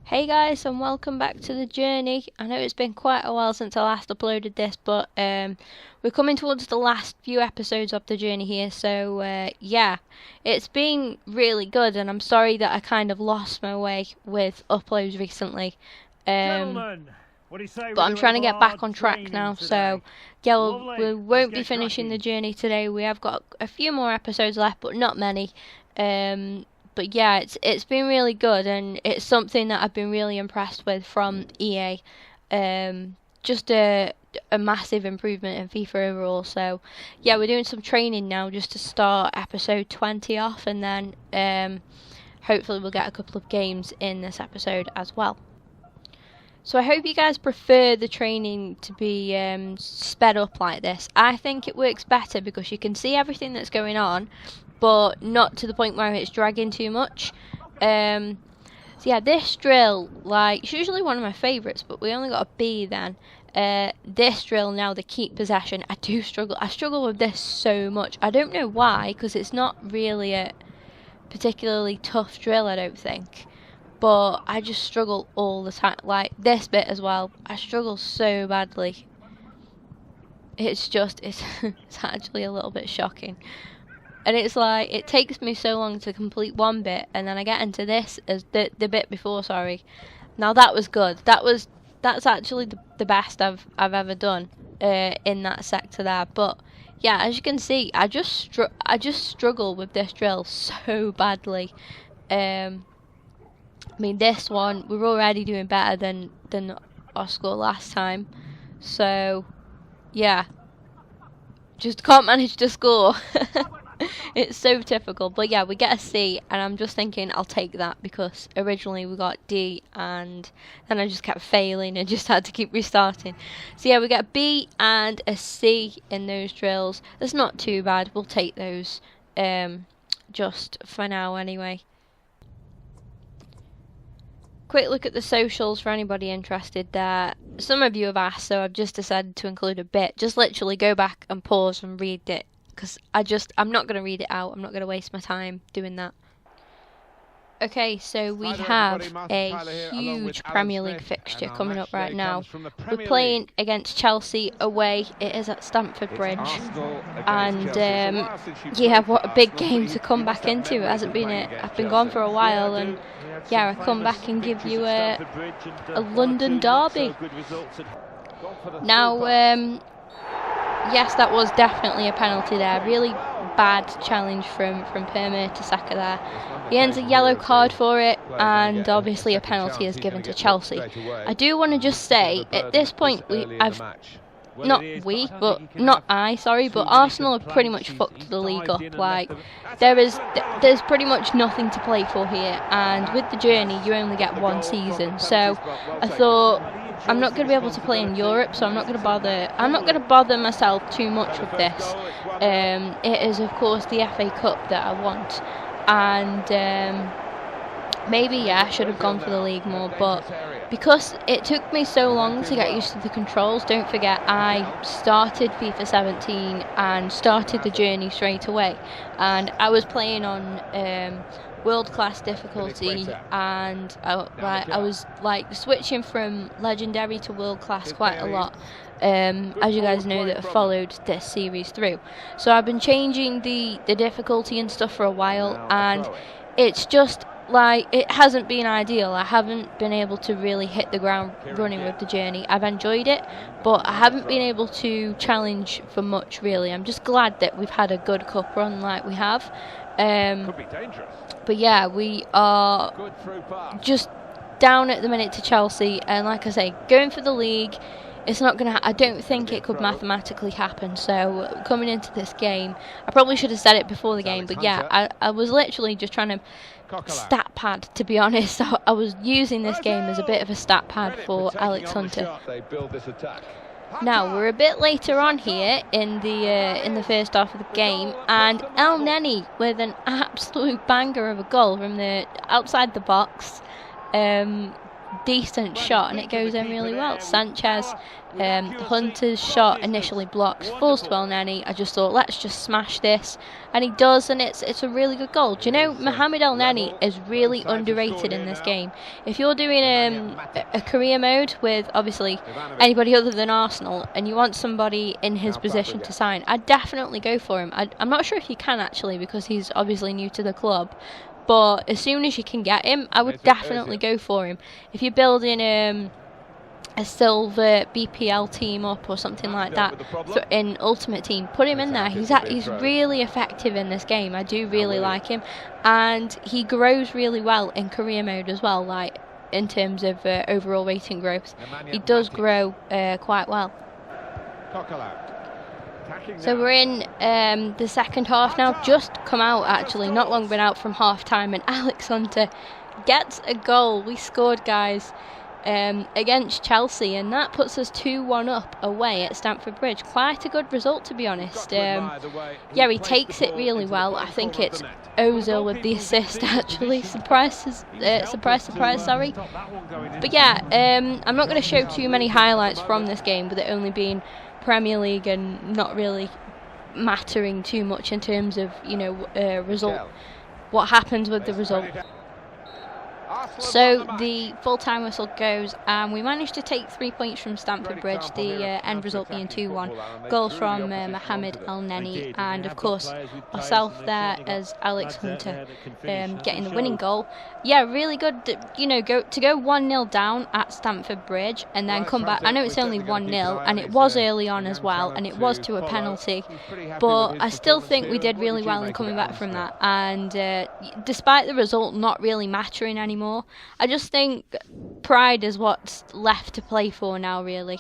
Hey guys, and welcome back to the journey. I know it's been quite a while since I last uploaded this, but we're coming towards the last few episodes of the journey here, so yeah, it's been really good, and I'm sorry that I kind of lost my way with uploads recently. Gentlemen, what do you say But I'm trying to get back on track training now, today? so yeah, we Lovely. won't Let's be get finishing the cracking. journey today. We have got a few more episodes left, but not many. But yeah, it's been really good, and it's something that I've been really impressed with from EA. Just a massive improvement in FIFA overall. So yeah, we're doing some training now just to start episode 20 off, and then hopefully we'll get a couple of games in this episode as well. So I hope you guys prefer the training to be sped up like this. I think it works better because you can see everything that's going on, but not to the point where it's dragging too much. So yeah, this drill, like, it's usually one of my favourites, but we only got a B then. This drill now, the keep possession, I do struggle. I struggle with this so much. I don't know why, because it's not really a particularly tough drill, I don't think. But I just struggle all the time. Like this bit as well, I struggle so badly. It's it's actually a little bit shocking. And it's like, it takes me so long to complete one bit, and then I get into this as the bit before, sorry. Now that was good. That's actually the best I've ever done in that sector there. But yeah, as you can see, I just struggle with this drill so badly. I mean, this one we're already doing better than our score last time. So yeah, just can't manage to score. It's so typical, but yeah, we get a C, and I'm just thinking I'll take that because originally we got D, and then I just kept failing and just had to keep restarting. So yeah, we get a B and a C in those drills. That's not too bad. We'll take those just for now anyway. Quick look at the socials for anybody interested there. Some of you have asked, so I've just decided to include a bit. Just literally go back and pause and read it, because I'm not going to read it out. I'm not going to waste my time doing that. Okay, so we have a huge Premier League fixture coming up right now. We're playing against Chelsea away. It is at Stamford Bridge, and yeah, what a big game to come back into. It hasn't been it. I've been gone for a while, and yeah, I come back and give you a London derby. Now, yes, that was definitely a penalty there. Really bad challenge from Per to Saka there. He earns a yellow card for it, and obviously a penalty is given to Chelsea. I do want to just say, at this point, but Arsenal have pretty much fucked the league up. Like, there's pretty much nothing to play for here, and with the journey you only get one season. So I thought, I'm not going to be able to play in Europe, so I'm not going to bother myself too much with this. It is of course the FA Cup that I want, and maybe, yeah, I should have gone for the league more, but because it took me so long to get used to the controls, don't forget I started FIFA 17 and started the journey straight away, and I was playing on world-class difficulty, and I was like switching from legendary to world-class quite a lot, as you guys know that have followed this series through. So I've been changing the difficulty and stuff for a while, and it's just like, it hasn't been ideal. I haven't been able to really hit the ground running with the journey. I've enjoyed it, but I haven't been able to challenge for much really. I'm just glad that we've had a good cup run like we have. But yeah, we are just down at the minute to Chelsea, and like I say, going for the league, it's not going to I don't think it could mathematically happen. So coming into this game, I probably should have said it before the game, but yeah, I was literally just trying to stat pad, to be honest. I was using this game as a bit of a stat pad for Alex Hunter. Now we're a bit later on here in the first half of the game, and El Neni with an absolute banger of a goal from the outside the box. decent shot and it goes in really well. Sanchez, Hunter's shot initially blocks, falls to El Neni. I just thought, let's just smash this, and he does, and it's a really good goal. Do you know, Mohamed El Neni is really underrated in this game. If you're doing a career mode with obviously anybody other than Arsenal, and you want somebody in his position to sign, I'd definitely go for him. I'm not sure if you can actually, because he's obviously new to the club. But as soon as you can get him, I would definitely go for him. If you're building a silver BPL team up or something like that in Ultimate Team, put him in there. He's really effective in this game. I do really like him, and he grows really well in career mode as well. Like in terms of overall rating growth, he does grow quite well. So we're in the second half now, just come out actually, not long been out from half time, and Alex Hunter gets a goal. We scored, guys, against Chelsea, and that puts us 2-1 up away at Stamford Bridge. Quite a good result, to be honest. Yeah, he takes it really well. I think it's Ozil with the assist actually. Surprise, sorry. But yeah, I'm not going to show too many highlights from this game, with it only being Premier League and not really mattering too much in terms of, you know, result, what happens with the result. So the full-time whistle goes, and we managed to take 3 points from Stamford Bridge, the end result being 2-1. Goals from Mohamed El Neni, and of course myself there as Alex Hunter getting the winning goal. Yeah, really good, you know, go 1-0 down at Stamford Bridge and then come back. I know it's only 1-0 and it was early on as well, and it was to a penalty, but I still think we did really well in coming back from that, and despite the result not really mattering anymore, I just think pride is what's left to play for now, really.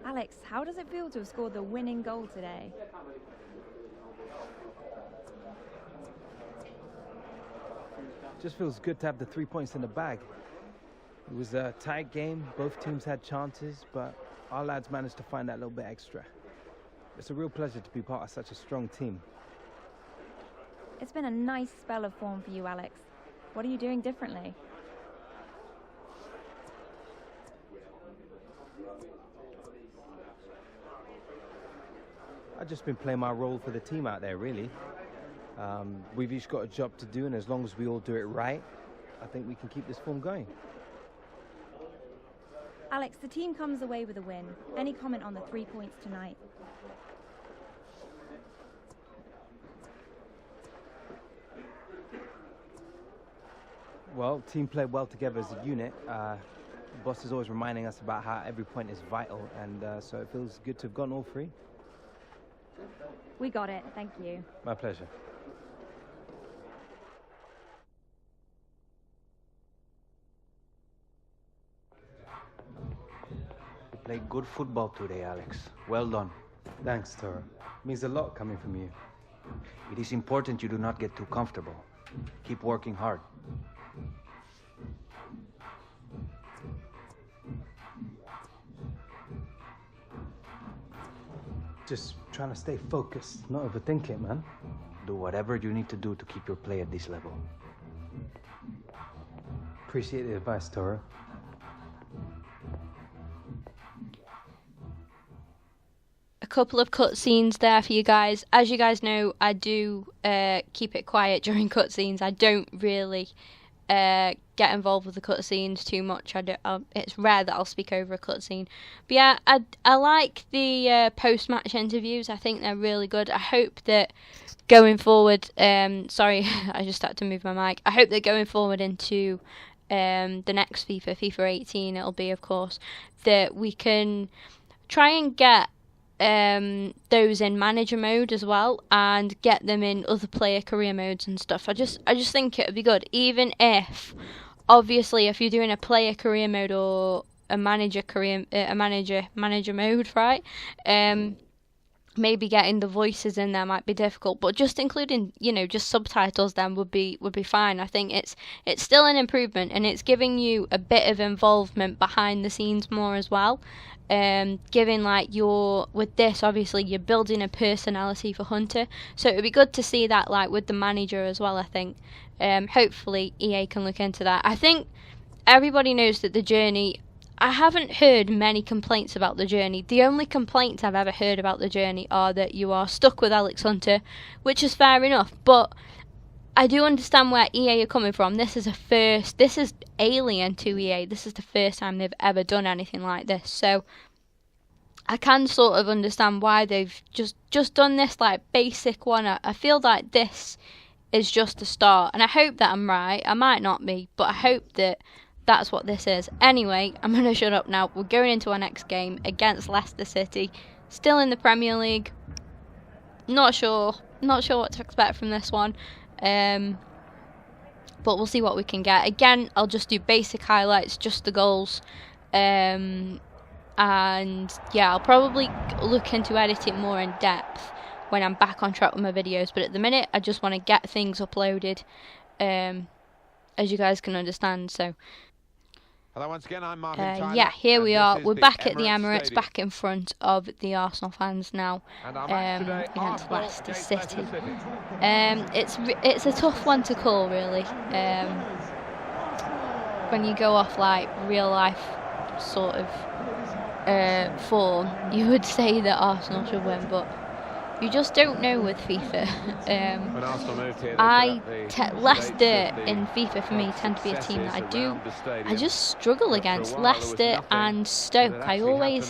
Alex, how does it feel to have scored the winning goal today? Just feels good to have the 3 points in the bag. It was a tight game, both teams had chances, but our lads managed to find that little bit extra. It's a real pleasure to be part of such a strong team. It's been a nice spell of form for you, Alex. What are you doing differently? I've just been playing my role for the team out there, really. We've each got a job to do, and as long as we all do it right, I think we can keep this form going. Alex, the team comes away with a win. Any comment on the 3 points tonight? Well, team played well together as a unit. The boss is always reminding us about how every point is vital, and so it feels good to have gotten all three. We got it, thank you. My pleasure. Played good football today, Alex. Well done. Thanks, Toro. Means a lot coming from you. It is important you do not get too comfortable. Keep working hard. Just trying to stay focused, not overthink it, man. Do whatever you need to do to keep your play at this level. Appreciate the advice, Toro. A couple of cutscenes there for you guys. As you guys know, I do keep it quiet during cutscenes. I don't really get involved with the cutscenes too much. It's rare that I'll speak over a cutscene. But yeah, I like the post-match interviews. I think they're really good. I hope that going forward, sorry, I just had to move my mic. I hope that going forward into the next FIFA 18, it'll be, of course, that we can try and get those in manager mode as well, and get them in other player career modes and stuff. I just think it would be good, even if, obviously, if you're doing a player career mode or a manager mode, right? maybe getting the voices in there might be difficult, but just including, you know, just subtitles then would be fine. I think it's still an improvement, and it's giving you a bit of involvement behind the scenes more as well. Giving like with this, obviously you're building a personality for Hunter, so it would be good to see that like with the manager as well. I think hopefully EA can look into that. I think everybody knows that the journey, I haven't heard many complaints about the journey. The only complaints I've ever heard about the journey are that you are stuck with Alex Hunter, which is fair enough, but I do understand where EA are coming from. This is alien to EA. This is the first time they've ever done anything like this, so I can sort of understand why they've just done this like basic one. I feel like this is just a start, and I hope that I'm right. I might not be, but I hope that that's what this is. Anyway, I'm going to shut up now. We're going into our next game against Leicester City. Still in the Premier League. Not sure what to expect from this one. But we'll see what we can get. Again, I'll just do basic highlights, just the goals. And yeah, I'll probably look into editing more in depth when I'm back on track with my videos. But at the minute, I just want to get things uploaded, as you guys can understand. So Once again, I'm yeah, here we are. We're back at the Emirates, back in front of the Arsenal fans now, against Leicester City. It's a tough one to call, really. When you go off like real life sort of form, you would say that Arsenal should win, but you just don't know with FIFA. Leicester in FIFA for me tend to be a team that I just struggle against. Leicester and Stoke.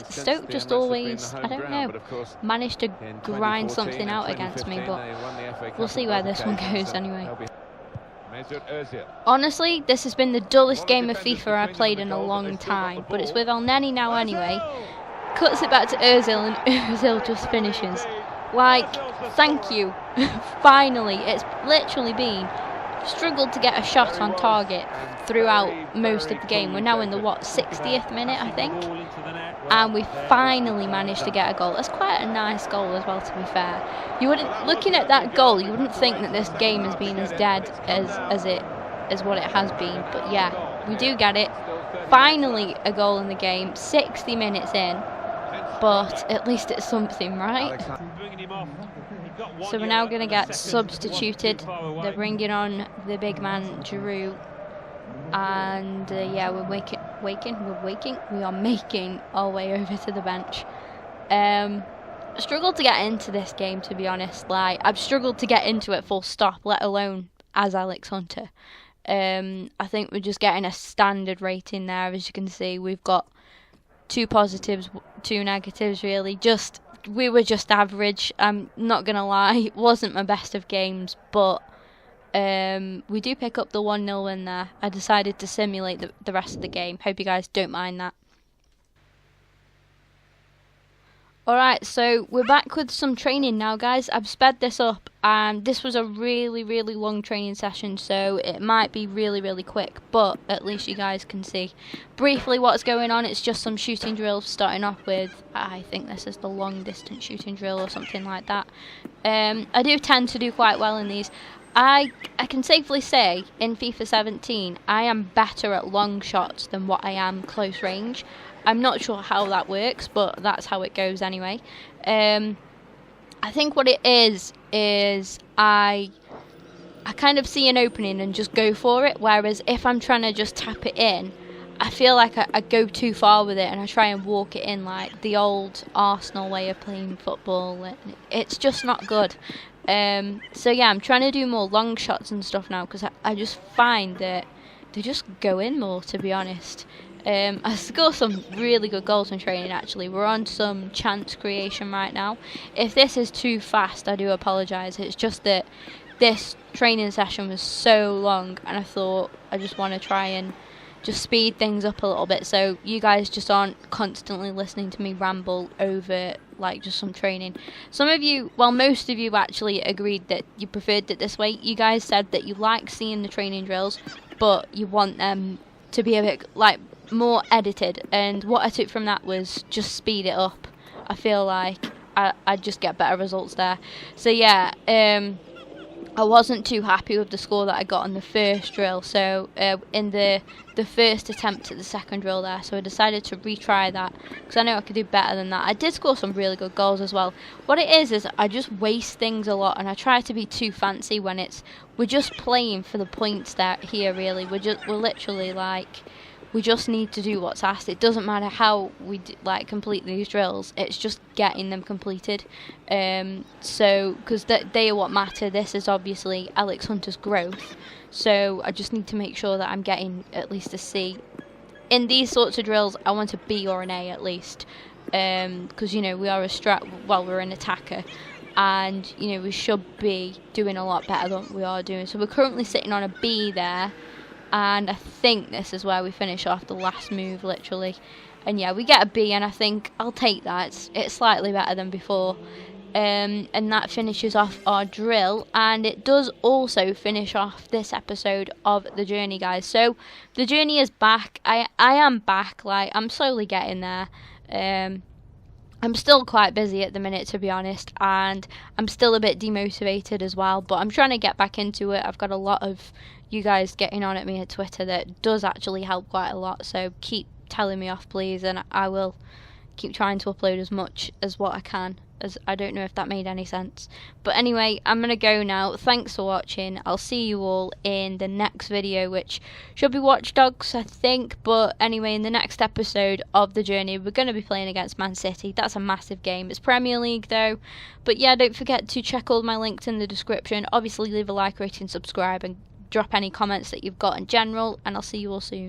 Stoke just always, I don't know, manage to grind something out against me, but we'll see where this one goes anyway. Honestly, this has been the dullest game of FIFA I've played in a long time, but it's with El Neni now anyway. Cuts it back to Ozil, and Ozil just finishes. Like, thank you. Finally, it's literally been struggled to get a shot on target throughout most of the game. We're now in the 60th minute, I think, and we finally managed to get a goal. It's quite a nice goal as well, to be fair. You wouldn't, looking at that goal, you wouldn't think that this game has been as dead as what it has been, but yeah, we do get it. Finally a goal in the game, 60 minutes in, but at least it's something, right? So we're now going to get substituted. They're bringing on the big man, Giroud. And yeah, we are making our way over to the bench. Struggled to get into this game, to be honest. Like, I've struggled to get into it full stop, let alone as Alex Hunter. I think we're just getting a standard rating there. As you can see, we've got 2 positives, 2 negatives, really. We were just average. I'm not gonna lie, it wasn't my best of games, but we do pick up the 1-0 win there. I decided to simulate the rest of the game. Hope you guys don't mind that. Alright, so we're back with some training now, guys. I've sped this up, and this was a really, really long training session, so it might be really, really quick, but at least you guys can see briefly what's going on. It's just some shooting drills, starting off with, I think this is the long distance shooting drill or something like that. I do tend to do quite well in these. I can safely say, in FIFA 17, I am better at long shots than what I am close range. I'm not sure how that works, but that's how it goes anyway. I think what it is I kind of see an opening and just go for it, whereas if I'm trying to just tap it in, I feel like I go too far with it and I try and walk it in like the old Arsenal way of playing football. It's just not good. So yeah, I'm trying to do more long shots and stuff now, because I just find that they just go in more, to be honest. I score some really good goals in training, actually. We're on some chance creation right now. If this is too fast, I do apologise. It's just that this training session was so long, and I thought I just want to try and just speed things up a little bit, so you guys just aren't constantly listening to me ramble over like just some training. Some of you, well, most of you actually agreed that you preferred it this way. You guys said that you like seeing the training drills, but you want them to be a bit like more edited, and what I took from that was just speed it up. I feel like I'd just get better results there. So yeah, I wasn't too happy with the score that I got on the first drill, so in the first attempt at the second drill there, so I decided to retry that, because I know I could do better than that. I did score some really good goals as well. What it is I just waste things a lot, and I try to be too fancy when we're just playing for the points there here, really. We're literally like, we just need to do what's asked. It doesn't matter how we complete these drills, it's just getting them completed. So because they are what matter. This is obviously Alex Hunter's growth, so I just need to make sure that I'm getting at least a C. In these sorts of drills, I want a B or an A at least, because we are we're an attacker, and we should be doing a lot better than we are doing. So we're currently sitting on a B there, and I think this is where we finish off the last move, literally. And yeah, we get a B, and I think I'll take that. It's slightly better than before. And that finishes off our drill, and it does also finish off this episode of the journey, guys. So the journey is back. I am back. I'm slowly getting there. I'm still quite busy at the minute, to be honest, and I'm still a bit demotivated as well, but I'm trying to get back into it. I've got a lot of you guys getting on at me at Twitter that does actually help quite a lot, so keep telling me off, please, and I will keep trying to upload as much as what I can. As I don't know if that made any sense. But anyway, I'm going to go now. Thanks for watching. I'll see you all in the next video, which should be Watch Dogs, I think. But anyway, in the next episode of the journey, we're going to be playing against Man City. That's a massive game. It's Premier League, though. But yeah, don't forget to check all my links in the description. Obviously, leave a like, rating, subscribe, and drop any comments that you've got in general. And I'll see you all soon.